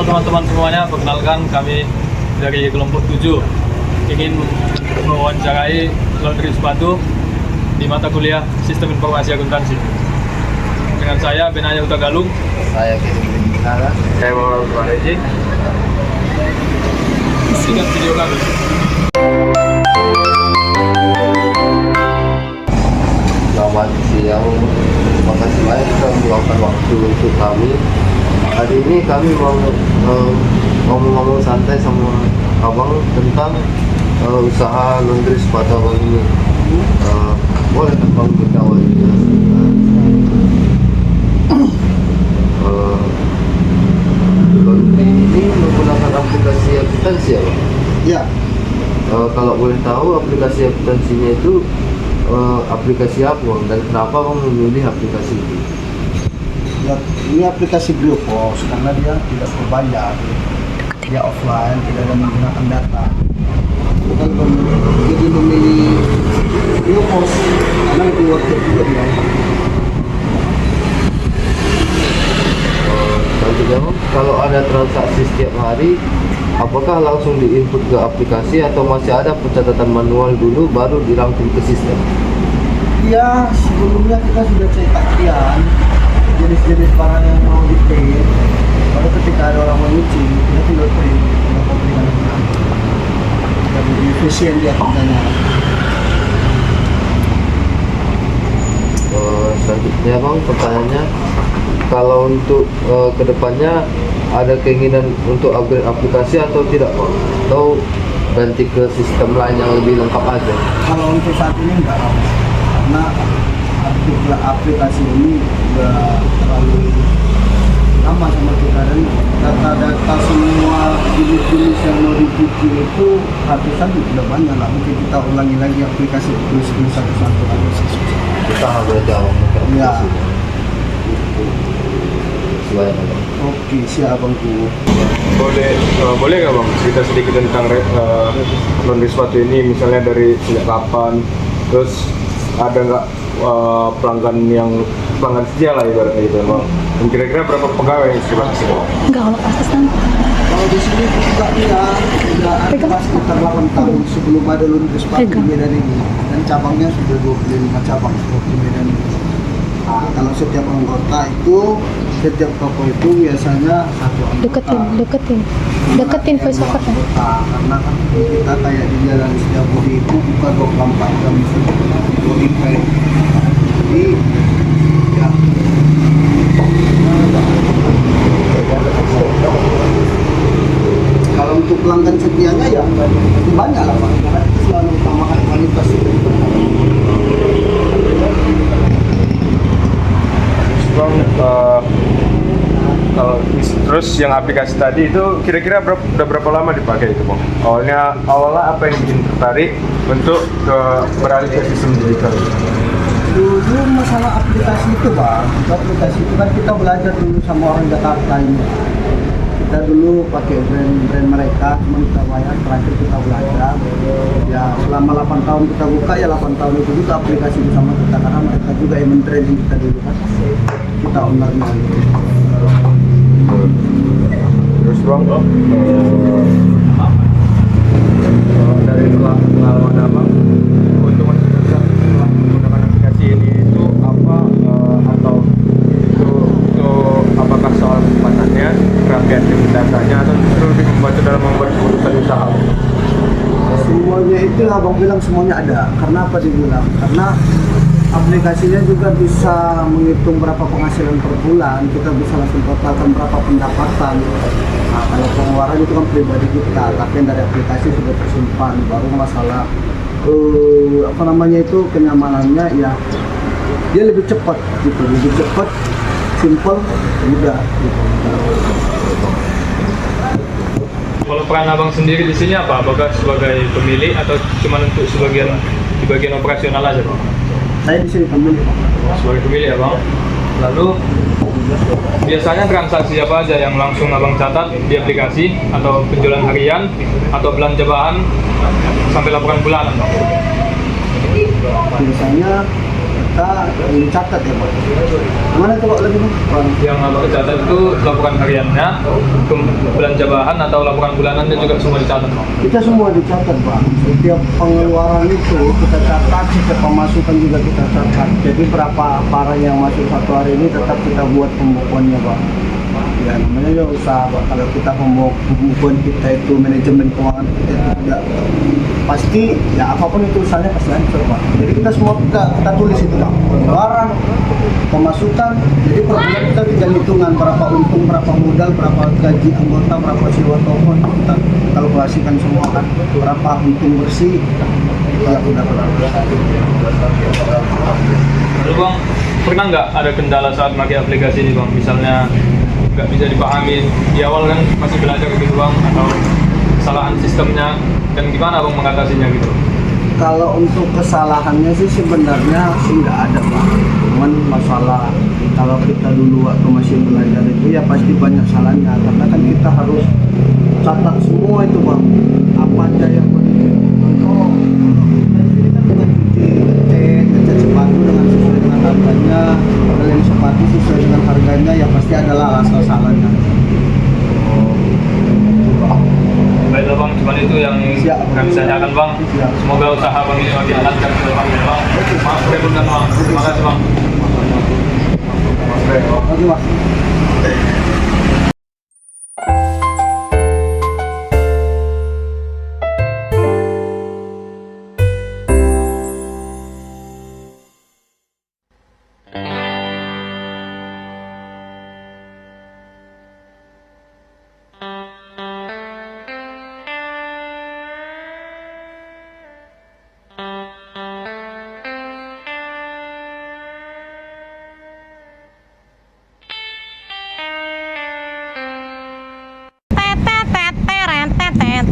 teman-teman semuanya, perkenalkan kami dari kelompok 7 ingin mewawancarai laundry sepatu di mata kuliah Sistem Informasi Akuntansi. Dengan saya Benaya Uta Galung, Saya Kevin Binara. saya Muhammad Fareji. Saksikan video kami. Selamat siang. Terima kasih banyak sudah meluangkan waktu untuk kami. Hari ini kami mau ngomong-ngomong santai sama abang tentang usaha laundry sepatu abang ini. Boleh kan bang kita awalnya? Laundry ini menggunakan aplikasi akuntansi ya bang? Ya, Kalau boleh tahu aplikasi akuntansinya itu aplikasi apa bang? Dan kenapa bang memilih aplikasi itu? ya, ini aplikasi Biopos karena dia tidak berbayar, dia offline, tidak ada menggunakan data. Bukan jadi memilih Biopos karena itu worth it juga dia. Selanjutnya bang, kalau ada transaksi setiap hari, apakah langsung diinput ke aplikasi atau masih ada pencatatan manual dulu baru dirangkum ke sistem? Ya, sebelumnya kita sudah cetak sekian jenis-jenis barang yang mau di-print. Baru ketika ada orang mau nyuci, kita tinggal print, kita berikan dengan lebih efisien dia kerjanya. Selanjutnya bang, pertanyaannya, kalau untuk kedepannya ada keinginan untuk upgrade aplikasi atau tidak bang? Atau ganti ke sistem lain yang lebih lengkap aja? Kalau untuk saat ini enggak, karena aplikasi ini sudah terlalu lama sama kita, dan data-data semua jenis-jenis yang mau dicuci itu ratusan sudah banyak lah. Mungkin kita ulangi lagi aplikasi terus satu-satu lagi. Kita harus jawab ke Ya. aplikasi. Sesuai bang. Oke, siap bangku. Boleh nggak bang cerita sedikit tentang laundry sepatu ini, misalnya dari sejak kapan, terus ada nggak pelanggan setia lah ibaratnya gitu bang. Dan kira-kira berapa pegawai yang sekitar sini? Enggak, kalau asisten. Kalau di sini juga dia sudah ada sekitar 8 tahun sebelum ada laundry sepatu di Medan ini, dan cabangnya sudah 25 cabang seperti Medan ini. Nah, kalau setiap anggota itu, setiap toko itu biasanya satu anggota. Deketin voice over ya. Anggota, karena kan kita kayak di Jalan Setiabudi itu buka 24 jam untuk event. Jadi ya kalau untuk pelanggan setianya ya itu banyak lah Pak, karena kita selalu utamakan kualitas. Bang, kalau terus yang aplikasi tadi itu kira-kira udah berapa lama dipakai itu bang? Awalnya apa yang bikin tertarik untuk beralih ke sistem digital? Dulu masalah aplikasi itu Bang, aplikasi itu kan kita belajar dulu sama orang Jakarta ini. Kita dulu pakai brand mereka, cuma kita bayar, terakhir kita belajar. Ya selama 8 tahun kita buka, ya 8 tahun itu juga aplikasi bersama kita, karena mereka juga yang men-training kita dulu kan. Kita ownernya gitu. Terus bang, dari pengalaman abang untuk menggunakan aplikasi ini itu apa, atau itu apakah soal kesempatannya, kreativitas datanya, atau justru lebih membantu dalam membuat keputusan usaha? Semuanya itu abang bilang semuanya ada. Karena apa dibilang? Karena aplikasinya juga bisa menghitung berapa penghasilan per bulan, kita bisa langsung totalkan berapa pendapatan. Nah, kalau pengeluaran itu kan pribadi kita, tapi yang dari aplikasi sudah tersimpan. Baru masalah apa namanya itu, kenyamanannya ya dia lebih cepat gitu, lebih cepat, simple, mudah gitu. Kalau peran abang sendiri di sini apa? Apakah sebagai pemilik atau cuma untuk di bagian operasional aja bang? Saya di sini pemilik. Sebagai pemilik ya bang. Lalu biasanya transaksi apa aja yang langsung abang catat di aplikasi, atau penjualan harian atau belanja bahan sampai laporan bulanan bang? Biasanya kita mencatat ya Pak. Mana coba lagi nih? Bang? Yang abang catat itu laporan hariannya, belanja bahan atau laporan bulanannya juga semua dicatat. Kita semua dicatat Pak. Setiap pengeluaran itu kita catat, setiap pemasukan juga kita catat. Jadi berapa barang yang masuk satu hari ini tetap kita buat pembukuannya Pak. Ya namanya ya usaha Pak. Kalau kita pembukuan kita itu manajemen keuangan kita itu tidak pasti ya apapun itu usahanya pasti hancur Pak. Jadi kita semua kita tulis itu Pak. Pengeluaran, pemasukan. Jadi per bulan kita bikin hitungan berapa untung, berapa modal, berapa gaji anggota, berapa sewa toko kita kalkulasikan semua kan. Berapa untung bersih. Ya udah Lalu bang, pernah nggak ada kendala saat pakai aplikasi ini bang? Misalnya nggak bisa dipahami di awal kan masih belajar gitu bang, atau kesalahan sistemnya, dan gimana bang mengatasinya gitu? Kalau untuk kesalahannya sih sebenarnya sih nggak ada Pak. Cuman masalah kalau kita dulu waktu masih belajar itu ya pasti banyak salahnya karena kan kita harus catat semua itu Bang. Apa aja yang contoh kita di sini kan bukan ngecat sepatu dengan sesuai dengan harganya, beli sepatu sesuai dengan harganya ya pasti adalah alasan salahnya. Baiklah bang, cuman itu yang Siap. kami tanyakan bang. Siap. Semoga usaha bang ini makin lancar ke depannya bang. Maaf kerebutan bang. Terima kasih bang. Oke Mas. Tet tet tet teret tet tet.